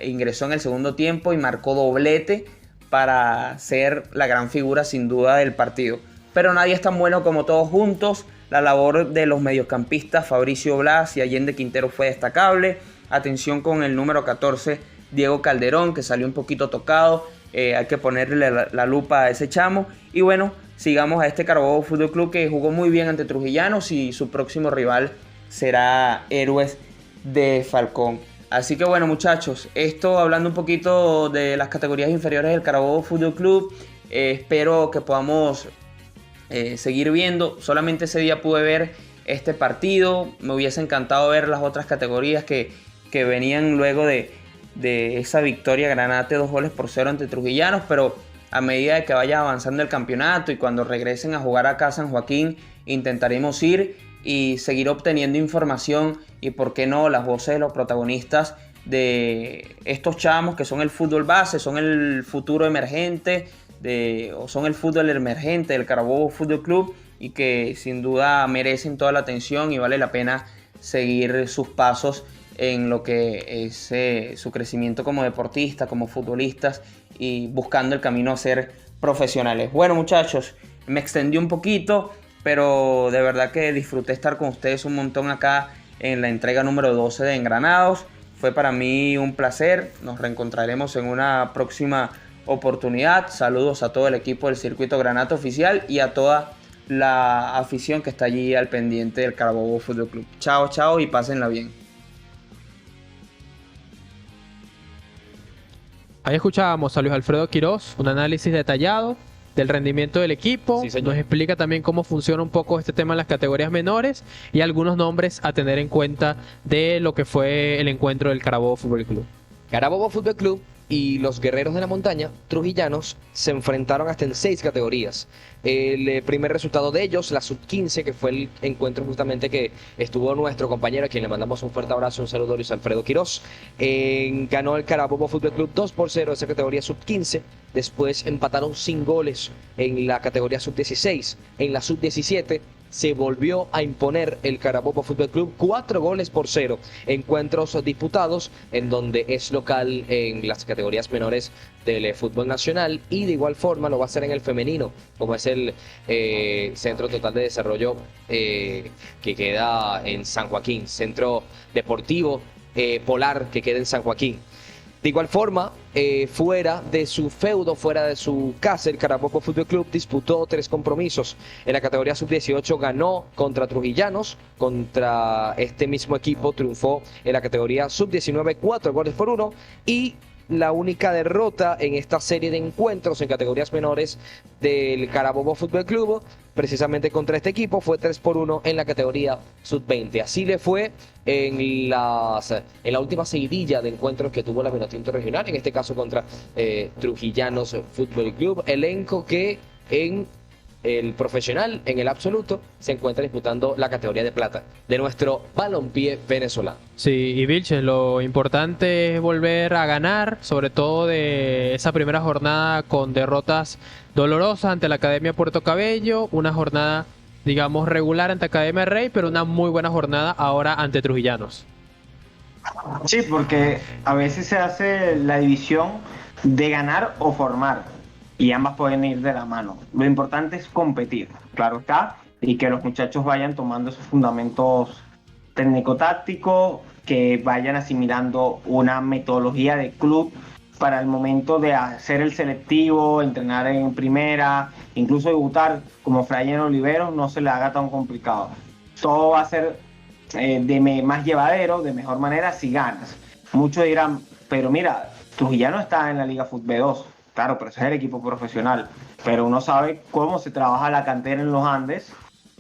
ingresó en el segundo tiempo y marcó doblete para ser la gran figura sin duda del partido. Pero nadie es tan bueno como todos juntos. La labor de los mediocampistas Fabricio Blas y Allende Quintero fue destacable. Atención con el número 14, Diego Calderón, que salió un poquito tocado. Hay que ponerle la lupa a ese chamo. Y bueno, sigamos a este Carabobo Fútbol Club que jugó muy bien ante Trujillanos y su próximo rival será Héroes de Falcón. Así que bueno, muchachos, esto hablando un poquito de las categorías inferiores del Carabobo Fútbol Club. Espero que podamos seguir viendo. Solamente ese día pude ver este partido. Me hubiese encantado ver las otras categorías que venían luego de esa victoria Granate 2-0 ante Trujillanos, pero a medida de que vaya avanzando el campeonato y cuando regresen a jugar acá a San Joaquín, intentaremos ir y seguir obteniendo información y por qué no las voces de los protagonistas de estos chamos que son el fútbol base, son el futuro emergente o son el fútbol emergente del Carabobo Fútbol Club y que sin duda merecen toda la atención y vale la pena seguir sus pasos en lo que es su crecimiento como deportistas, como futbolistas y buscando el camino a ser profesionales. Bueno, muchachos, me extendí un poquito, pero de verdad que disfruté estar con ustedes un montón acá en la entrega número 12 de Engranados. Fue para mí un placer. Nos reencontraremos en una próxima oportunidad. Saludos a todo el equipo del Circuito Granate Oficial y a toda la afición que está allí al pendiente del Carabobo Fútbol Club. Chao, chao y pásenla bien. Ahí escuchábamos a Luis Alfredo Quirós, un análisis detallado del rendimiento del equipo. Sí, señor. Nos explica también cómo funciona un poco este tema en las categorías menores y algunos nombres a tener en cuenta de lo que fue el encuentro del Carabobo Fútbol Club. Carabobo Fútbol Club y los Guerreros de la Montaña, Trujillanos, se enfrentaron hasta en 6 categorías. El primer resultado de ellos, la sub-15, que fue el encuentro justamente que estuvo nuestro compañero, a quien le mandamos un fuerte abrazo, un saludo, Luis Alfredo Quirós. Ganó el Carabobo Fútbol Club 2-0 esa categoría sub-15. Después empataron sin goles en la categoría sub-16. En la sub-17 se volvió a imponer el Carabobo Fútbol Club 4-0. Encuentros disputados en donde es local en las categorías menores del fútbol nacional y de igual forma lo va a hacer en el femenino, como es el Centro Total de Desarrollo que queda en San Joaquín, Centro Deportivo Polar que queda en San Joaquín. De igual forma, fuera de su feudo, fuera de su casa, el Carabobo Fútbol Club disputó 3 compromisos. En la categoría sub-18 ganó contra Trujillanos, contra este mismo equipo triunfó en la categoría sub-19 4-1 y la única derrota en esta serie de encuentros en categorías menores del Carabobo Fútbol Club, precisamente contra este equipo, fue 3-1 en la categoría sub-20. Así le fue en la última seguidilla de encuentros que tuvo la Vinotinto Regional, en este caso contra Trujillanos Fútbol Club, elenco que en el profesional, en el absoluto, se encuentra disputando la categoría de plata de nuestro balompié venezolano. Sí, y Vilches, lo importante es volver a ganar, sobre todo de esa primera jornada con derrotas dolorosas ante la Academia Puerto Cabello, una jornada, digamos, regular ante Academia Rey, pero una muy buena jornada ahora ante Trujillanos. Sí, porque a veces se hace la división de ganar o formar y ambas pueden ir de la mano. Lo importante es competir, claro está, y que los muchachos vayan tomando esos fundamentos técnico-tácticos, que vayan asimilando una metodología de club para el momento de hacer el selectivo, entrenar en primera, incluso debutar como Frayer Oliveros, no se le haga tan complicado. Todo va a ser más llevadero, de mejor manera si ganas. Muchos dirán, pero mira, Trujillano está en la Liga Fútbol 2, claro, pero ese es el equipo profesional, pero uno sabe cómo se trabaja la cantera en los Andes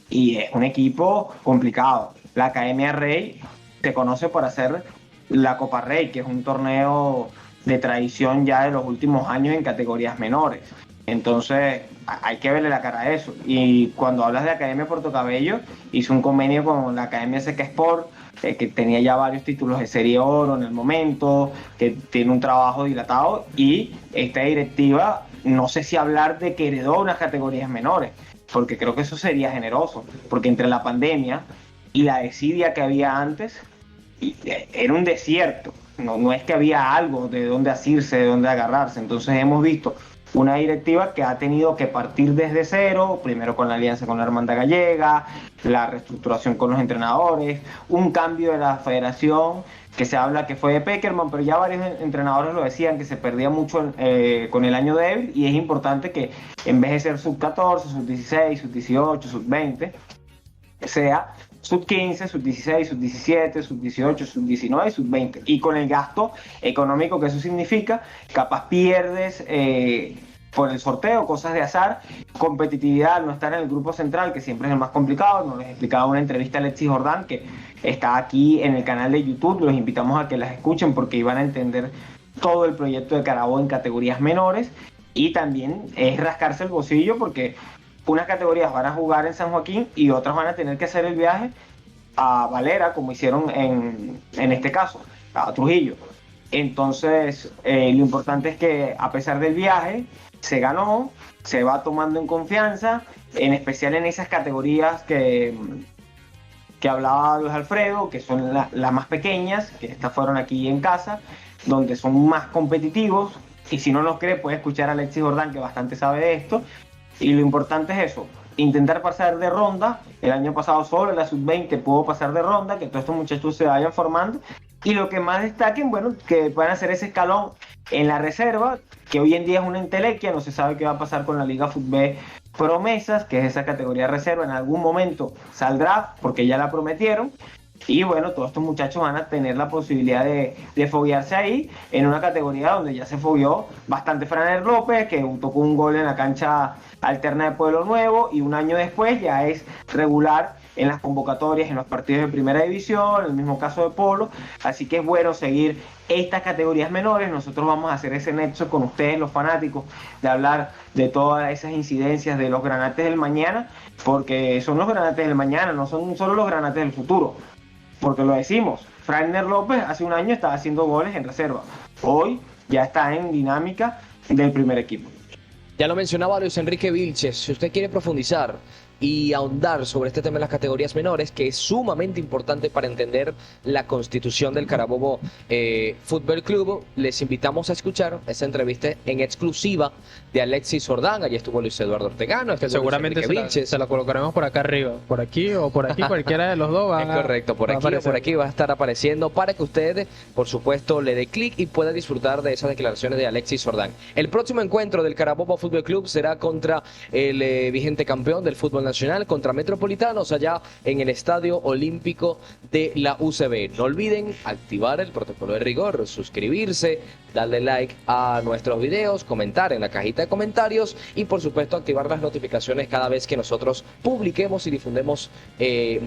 y es un equipo complicado. La Academia Rey se conoce por hacer la Copa Rey, que es un torneo de tradición ya de los últimos años en categorías menores. Entonces hay que verle la cara a eso. Y cuando hablas de Academia Puerto Cabello, hizo un convenio con la Academia Seca Sport, que tenía ya varios títulos de Serie Oro en el momento, que tiene un trabajo dilatado, y esta directiva, no sé si hablar de que heredó unas categorías menores, porque creo que eso sería generoso, porque entre la pandemia y la desidia que había antes, era un desierto. No es que había algo de dónde asirse, de dónde agarrarse. Entonces hemos visto una directiva que ha tenido que partir desde cero, primero con la alianza con la Hermandad Gallega, la reestructuración con los entrenadores, un cambio de la federación, que se habla que fue de Peckerman, pero ya varios entrenadores lo decían, que se perdía mucho con el año débil, y es importante que en vez de ser sub-14, sub-16, sub-18, sub-20, sea sub-15, sub-16, sub-17, sub-18, sub-19 y sub-20. Y con el gasto económico que eso significa, capaz pierdes por el sorteo, cosas de azar, competitividad, no estar en el grupo central, que siempre es el más complicado. Nos les explicaba una entrevista a Alexis Jordán, que está aquí en el canal de YouTube. Los invitamos a que las escuchen porque iban a entender todo el proyecto de Carabobo en categorías menores. Y también es rascarse el bolsillo porque unas categorías van a jugar en San Joaquín y otras van a tener que hacer el viaje a Valera, como hicieron en este caso, a Trujillo. Entonces, lo importante es que a pesar del viaje, se ganó, se va tomando en confianza, en especial en esas categorías que hablaba Luis Alfredo, que son las más pequeñas, que estas fueron aquí en casa, donde son más competitivos. Y si no nos cree, puede escuchar a Alexis Jordán, que bastante sabe de esto. Y lo importante es eso, intentar pasar de ronda. El año pasado solo la sub-20 pudo pasar de ronda, que todos estos muchachos se vayan formando. Y lo que más destaquen, bueno, que puedan hacer ese escalón en la reserva, que hoy en día es una entelequia, no se sabe qué va a pasar con la Liga Fútbol Promesas, que es esa categoría de reserva, en algún momento saldrá, porque ya la prometieron. Y bueno, todos estos muchachos van a tener la posibilidad de foguearse ahí, en una categoría donde ya se fogueó bastante Franer López, que tocó un gol en la cancha alterna de Pueblo Nuevo, y un año después ya es regular en las convocatorias, en los partidos de primera división, en el mismo caso de Polo. Así que es bueno seguir estas categorías menores. Nosotros vamos a hacer ese nexo con ustedes, los fanáticos, de hablar de todas esas incidencias de los granates del mañana, porque son los granates del mañana, no son solo los granates del futuro. Porque lo decimos, Frainer López hace un año estaba haciendo goles en reserva. Hoy ya está en dinámica del primer equipo. Ya lo mencionaba Luis Enrique Vilches. Si usted quiere profundizar y ahondar sobre este tema de las categorías menores, que es sumamente importante para entender la constitución del Carabobo Fútbol Club, les invitamos a escuchar esa entrevista en exclusiva de Alexis Jordán. Allí estuvo Luis Eduardo Ortegano, que seguramente se la colocaremos por acá arriba, por aquí o por aquí, cualquiera de los dos va. Es correcto, por aquí o por aquí va a estar apareciendo para que usted, por supuesto, le dé clic y pueda disfrutar de esas declaraciones de Alexis Jordán. El próximo encuentro del Carabobo Fútbol Club será contra el vigente campeón del fútbol nacional, contra Metropolitanos, allá en el Estadio Olímpico de la UCB. No olviden activar el protocolo de rigor, suscribirse, darle like a nuestros videos, comentar en la cajita de comentarios y por supuesto activar las notificaciones cada vez que nosotros publiquemos y difundemos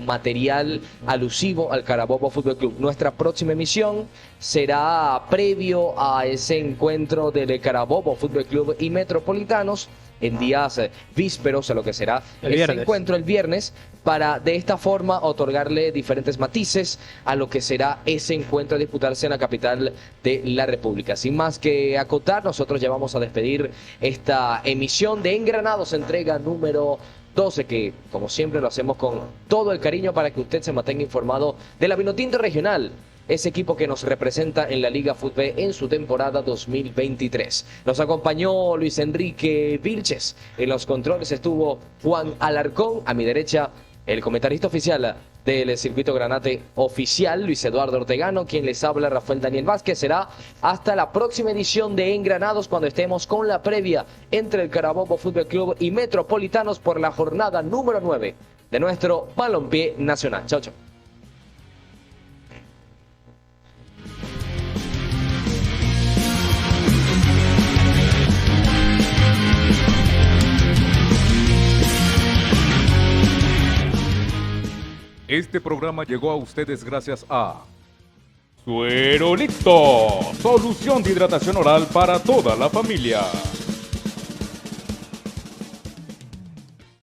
material alusivo al Carabobo Fútbol Club. Nuestra próxima emisión será previo a ese encuentro del Carabobo Fútbol Club y Metropolitanos en días vísperos a lo que será ese encuentro el viernes, para de esta forma otorgarle diferentes matices a lo que será ese encuentro a disputarse en la capital de la República. Sin más que acotar, nosotros ya vamos a despedir esta emisión de Engranados, entrega número 12, que como siempre lo hacemos con todo el cariño para que usted se mantenga informado de la Vinotinto Regional ese equipo que nos representa en la Liga Fútbol en su temporada 2023. Nos acompañó Luis Enrique Vilches, en los controles estuvo Juan Alarcón, a mi derecha el comentarista oficial del Circuito Granate oficial, Luis Eduardo Ortegano, quien les habla, Rafael Daniel Vázquez. Será hasta la próxima edición de Engranados, cuando estemos con la previa entre el Carabobo Fútbol Club y Metropolitanos por la jornada número 9 de nuestro balompié nacional. Chao, chao. Este programa llegó a ustedes gracias a Suerolito, solución de hidratación oral para toda la familia.